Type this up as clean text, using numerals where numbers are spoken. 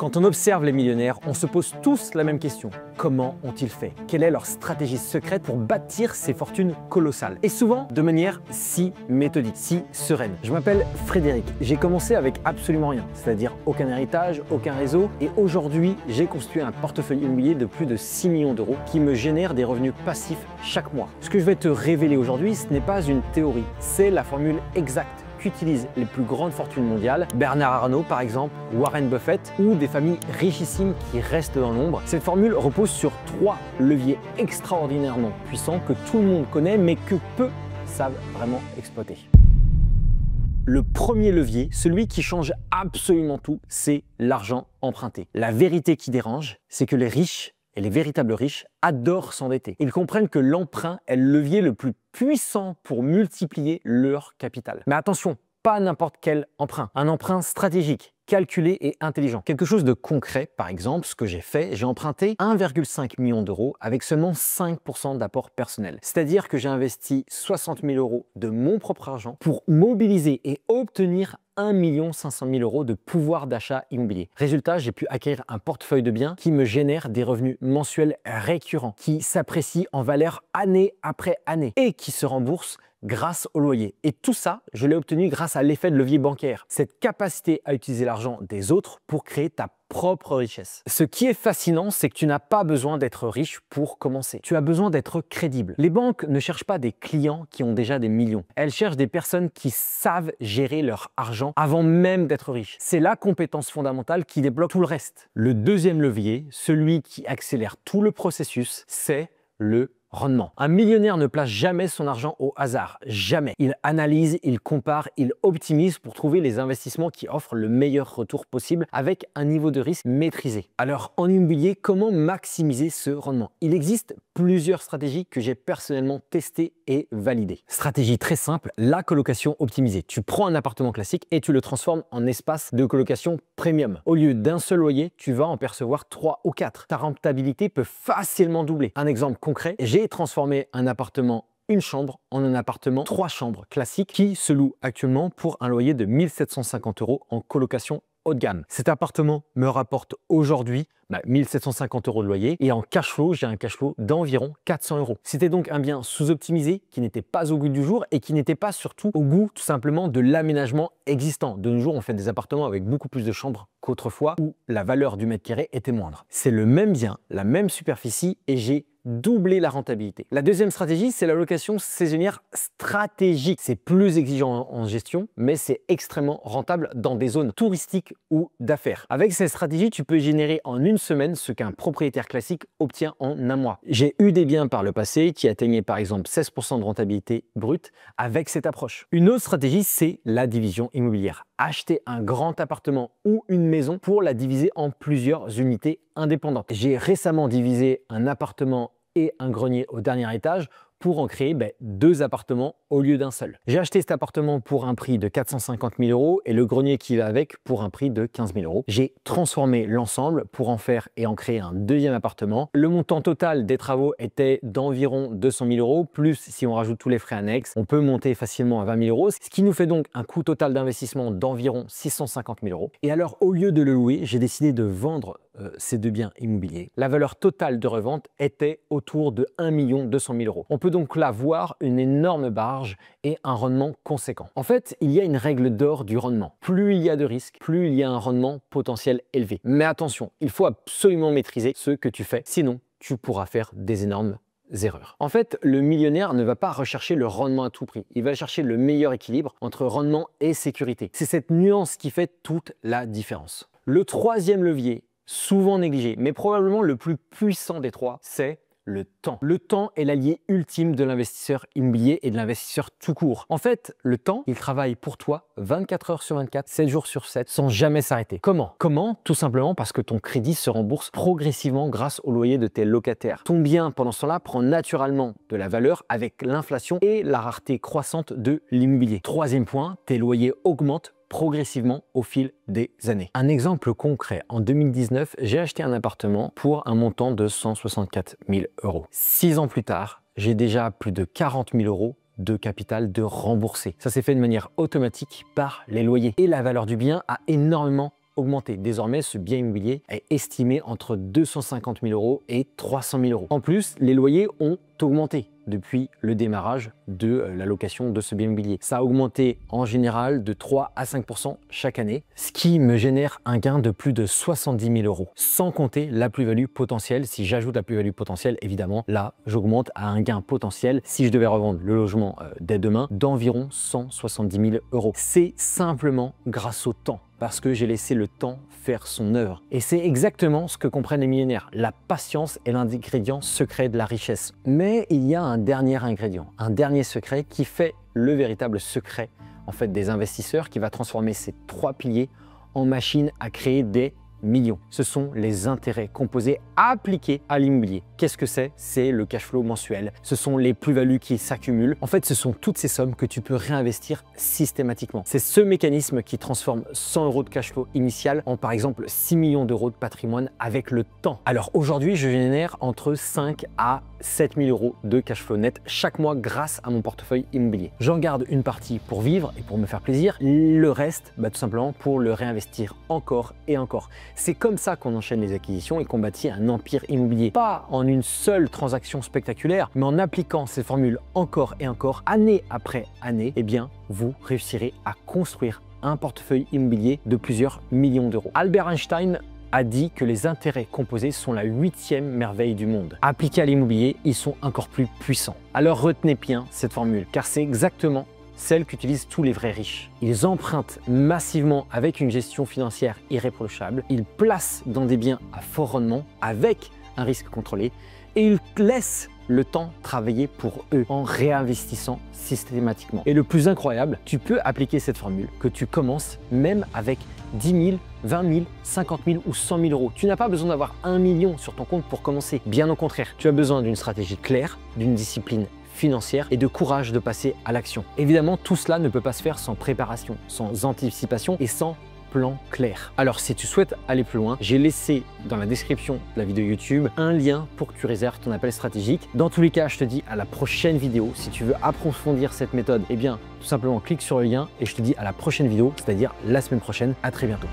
Quand on observe les millionnaires, on se pose tous la même question. Comment ont-ils fait? Quelle est leur stratégie secrète pour bâtir ces fortunes colossales? Et souvent de manière si méthodique, si sereine. Je m'appelle Frédéric, j'ai commencé avec absolument rien, c'est-à-dire aucun héritage, aucun réseau, et aujourd'hui j'ai construit un portefeuille immobilier de plus de 6 millions d'euros qui me génère des revenus passifs chaque mois. Ce que je vais te révéler aujourd'hui, ce n'est pas une théorie, c'est la formule exacte qu'utilisent les plus grandes fortunes mondiales, Bernard Arnault par exemple, Warren Buffett ou des familles richissimes qui restent dans l'ombre. Cette formule repose sur 3 leviers extraordinairement puissants que tout le monde connaît mais que peu savent vraiment exploiter. Le premier levier, celui qui change absolument tout, c'est l'argent emprunté. La vérité qui dérange, c'est que les riches et les véritables riches adorent s'endetter. Ils comprennent que l'emprunt est le levier le plus puissant pour multiplier leur capital. Mais attention, pas n'importe quel emprunt. Un emprunt stratégique, calculé et intelligent. Quelque chose de concret, par exemple, ce que j'ai fait, j'ai emprunté 1,5 million d'euros avec seulement 5% d'apport personnel. C'est-à-dire que j'ai investi 60 000 euros de mon propre argent pour mobiliser et obtenir 1 500 000 euros de pouvoir d'achat immobilier. Résultat, j'ai pu acquérir un portefeuille de biens qui me génère des revenus mensuels récurrents, qui s'apprécient en valeur année après année et qui se remboursent grâce au loyer. Et tout ça, je l'ai obtenu grâce à l'effet de levier bancaire. Cette capacité à utiliser l'argent des autres pour créer ta propre richesse. Ce qui est fascinant, c'est que tu n'as pas besoin d'être riche pour commencer. Tu as besoin d'être crédible. Les banques ne cherchent pas des clients qui ont déjà des millions. Elles cherchent des personnes qui savent gérer leur argent avant même d'être riches. C'est la compétence fondamentale qui débloque tout le reste. Le deuxième levier, celui qui accélère tout le processus, c'est le rendement. Un millionnaire ne place jamais son argent au hasard, jamais. Il analyse, il compare, il optimise pour trouver les investissements qui offrent le meilleur retour possible avec un niveau de risque maîtrisé. Alors en immobilier, comment maximiser ce rendement? Il existe plusieurs stratégies que j'ai personnellement testées et validées. Stratégie très simple, la colocation optimisée. Tu prends un appartement classique et tu le transformes en espace de colocation premium. Au lieu d'un seul loyer, tu vas en percevoir 3 ou 4. Ta rentabilité peut facilement doubler. Un exemple concret, j'ai transformé un appartement une chambre en un appartement 3 chambres classique qui se loue actuellement pour un loyer de 1 750 euros en colocation haut de gamme. Cet appartement me rapporte aujourd'hui 1 750 euros de loyer et en cash flow, j'ai un cash flow d'environ 400 euros. C'était donc un bien sous-optimisé qui n'était pas au goût du jour et qui n'était pas surtout au goût tout simplement de l'aménagement existant. De nos jours, on fait des appartements avec beaucoup plus de chambres qu'autrefois où la valeur du mètre carré était moindre. C'est le même bien, la même superficie et j'ai doublé la rentabilité. La deuxième stratégie, c'est la location saisonnière stratégique. C'est plus exigeant en gestion, mais c'est extrêmement rentable dans des zones touristiques ou d'affaires. Avec cette stratégie, tu peux générer en une semaine ce qu'un propriétaire classique obtient en un mois. J'ai eu des biens par le passé qui atteignaient par exemple 16% de rentabilité brute avec cette approche. Une autre stratégie, c'est la division immobilière. Acheter un grand appartement ou une maison pour la diviser en plusieurs unités indépendantes. J'ai récemment divisé un appartement et un grenier au dernier étage pour en créer 2 appartements au lieu d'un seul. J'ai acheté cet appartement pour un prix de 450 000 euros et le grenier qui va avec pour un prix de 15 000 euros. J'ai transformé l'ensemble pour en faire et en créer un deuxième appartement. Le montant total des travaux était d'environ 200 000 euros, plus si on rajoute tous les frais annexes, on peut monter facilement à 20 000 euros, ce qui nous fait donc un coût total d'investissement d'environ 650 000 euros. Et alors, au lieu de le louer, j'ai décidé de vendre ces 2 biens immobiliers. La valeur totale de revente était autour de 1 200 000 euros. On peut donc là voir une énorme marge et un rendement conséquent. En fait, il y a une règle d'or du rendement. Plus il y a de risques, plus il y a un rendement potentiel élevé. Mais attention, il faut absolument maîtriser ce que tu fais, sinon tu pourras faire des énormes erreurs. En fait, le millionnaire ne va pas rechercher le rendement à tout prix. Il va chercher le meilleur équilibre entre rendement et sécurité. C'est cette nuance qui fait toute la différence. Le troisième levier, souvent négligé, mais probablement le plus puissant des 3, c'est le temps. Le temps est l'allié ultime de l'investisseur immobilier et de l'investisseur tout court. En fait, le temps, il travaille pour toi 24 heures sur 24, 7 jours sur 7, sans jamais s'arrêter. Comment? Tout simplement parce que ton crédit se rembourse progressivement grâce au loyer de tes locataires. Ton bien, pendant ce temps-là, prend naturellement de la valeur avec l'inflation et la rareté croissante de l'immobilier. Troisième point, tes loyers augmentent progressivement au fil des années. Un exemple concret, en 2019, j'ai acheté un appartement pour un montant de 164 000 euros. 6 ans plus tard, j'ai déjà plus de 40 000 euros de capital de rembourser. Ça s'est fait de manière automatique par les loyers. Et la valeur du bien a énormément augmenté. Désormais, ce bien immobilier est estimé entre 250 000 € et 300 000 €. En plus, les loyers ont augmenté depuis le démarrage de la location de ce bien immobilier. Ça a augmenté en général de 3 à 5% chaque année, ce qui me génère un gain de plus de 70 000 €. Sans compter la plus-value potentielle. Si j'ajoute la plus-value potentielle, évidemment, là, j'augmente à un gain potentiel, si je devais revendre le logement dès demain, d'environ 170 000 €. C'est simplement grâce au temps, parce que j'ai laissé le temps faire son œuvre. Et c'est exactement ce que comprennent les millionnaires. La patience est l'ingrédient secret de la richesse. Mais il y a un dernier ingrédient, un dernier secret qui fait le véritable secret en fait des investisseurs, qui va transformer ces 3 piliers en machine à créer des millions. Ce sont les intérêts composés appliqués à l'immobilier. Qu'est-ce que c'est? C'est le cash flow mensuel. Ce sont les plus-values qui s'accumulent. En fait, ce sont toutes ces sommes que tu peux réinvestir systématiquement. C'est ce mécanisme qui transforme 100 € de cash flow initial en par exemple 6 millions d'euros de patrimoine avec le temps. Alors aujourd'hui, je génère entre 5 à 7 000 € de cash flow net chaque mois grâce à mon portefeuille immobilier. J'en garde une partie pour vivre et pour me faire plaisir. Le reste, tout simplement pour le réinvestir encore et encore. C'est comme ça qu'on enchaîne les acquisitions et qu'on bâtit un empire immobilier. Pas en une seule transaction spectaculaire, mais en appliquant ces formules encore et encore, année après année, eh bien, vous réussirez à construire un portefeuille immobilier de plusieurs millions d'euros. Albert Einstein a dit que les intérêts composés sont la 8e merveille du monde. Appliqués à l'immobilier, ils sont encore plus puissants. Alors retenez bien cette formule, car c'est exactement celle qu'utilisent tous les vrais riches. Ils empruntent massivement avec une gestion financière irréprochable, ils placent dans des biens à fort rendement avec un risque contrôlé et ils laissent le temps travailler pour eux en réinvestissant systématiquement. Et le plus incroyable, tu peux appliquer cette formule, que tu commences même avec 10 000, 20 000, 50 000 ou 100 000 €. Tu n'as pas besoin d'avoir 1 million sur ton compte pour commencer. Bien au contraire, tu as besoin d'une stratégie claire, d'une discipline financière et de courage de passer à l'action. Évidemment, tout cela ne peut pas se faire sans préparation, sans anticipation et sans plan clair. Alors si tu souhaites aller plus loin, j'ai laissé dans la description de la vidéo YouTube un lien pour que tu réserves ton appel stratégique. Dans tous les cas, je te dis à la prochaine vidéo. Si tu veux approfondir cette méthode, eh bien tout simplement clique sur le lien et je te dis à la prochaine vidéo, c'est-à-dire la semaine prochaine. À très bientôt.